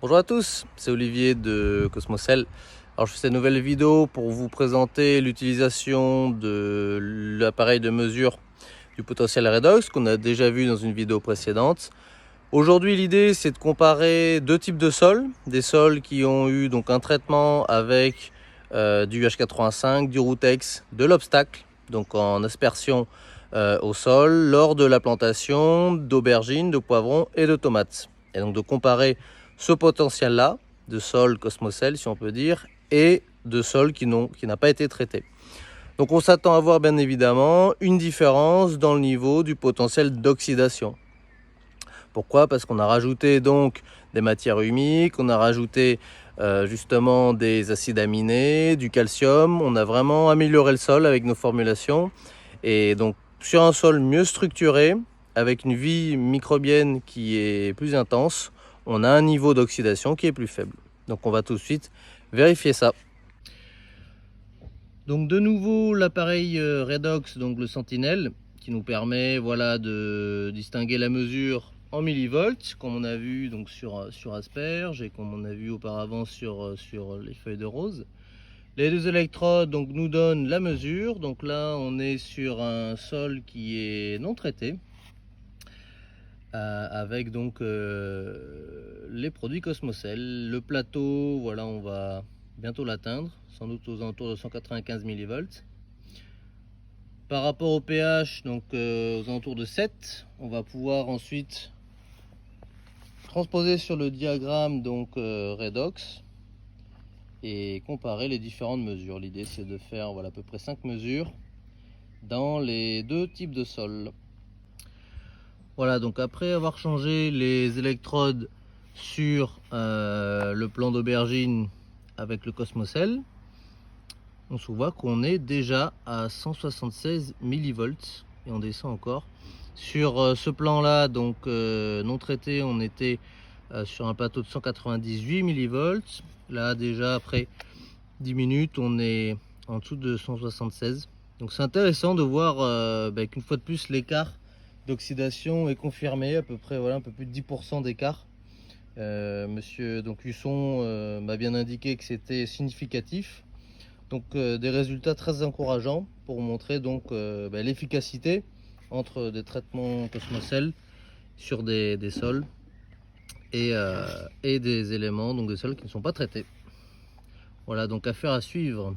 Bonjour à tous, c'est Olivier de Cosmocel. Alors je fais cette nouvelle vidéo pour vous présenter l'utilisation de l'appareil de mesure du potentiel redox qu'on a déjà vu dans une vidéo précédente. Aujourd'hui l'idée c'est de comparer deux types de sols, des sols qui ont eu donc un traitement avec du H85, du Routex, de l'obstacle, donc en aspersion au sol lors de la plantation d'aubergines, de poivrons et de tomates. Et donc de comparer ce potentiel-là de sol Cosmocel, si on peut dire, et de sol qui n'a pas été traité. Donc on s'attend à voir bien évidemment une différence dans le niveau du potentiel d'oxydation. Pourquoi? Parce qu'on a rajouté donc des matières humiques, on a rajouté justement des acides aminés, du calcium, on a vraiment amélioré le sol avec nos formulations. Et donc sur un sol mieux structuré, avec une vie microbienne qui est plus intense, on a un niveau d'oxydation qui est plus faible. Donc on va tout de suite vérifier ça. Donc de nouveau l'appareil Redox, donc le Sentinelle, qui nous permet de distinguer la mesure en millivolts, comme on a vu donc sur asperge et comme on a vu auparavant sur les feuilles de rose. Les deux électrodes donc nous donnent la mesure. Donc là on est sur un sol qui est non traité avec donc les produits Cosmocel. Le plateau, voilà, on va bientôt l'atteindre, sans doute aux alentours de 195 millivolts. Par rapport au pH, donc aux alentours de 7, on va pouvoir ensuite transposer sur le diagramme donc redox et comparer les différentes mesures. L'idée c'est de faire à peu près 5 mesures dans les deux types de sols. Voilà, donc après avoir changé les électrodes sur le plan d'aubergine avec le Cosmocel, on se voit qu'on est déjà à 176 millivolts et on descend encore. Sur ce plan là, donc non traité, on était sur un plateau de 198 millivolts. Là déjà après 10 minutes on est en dessous de 176. Donc c'est intéressant de voir qu'une fois de plus l'écart d'oxydation est confirmé, à peu près un peu plus de 10% d'écart. Monsieur donc Husson m'a bien indiqué que c'était significatif. Donc des résultats très encourageants pour montrer donc l'efficacité entre des traitements Cosmocel sur des sols et des éléments, donc des sols qui ne sont pas traités. Voilà, donc affaire à suivre.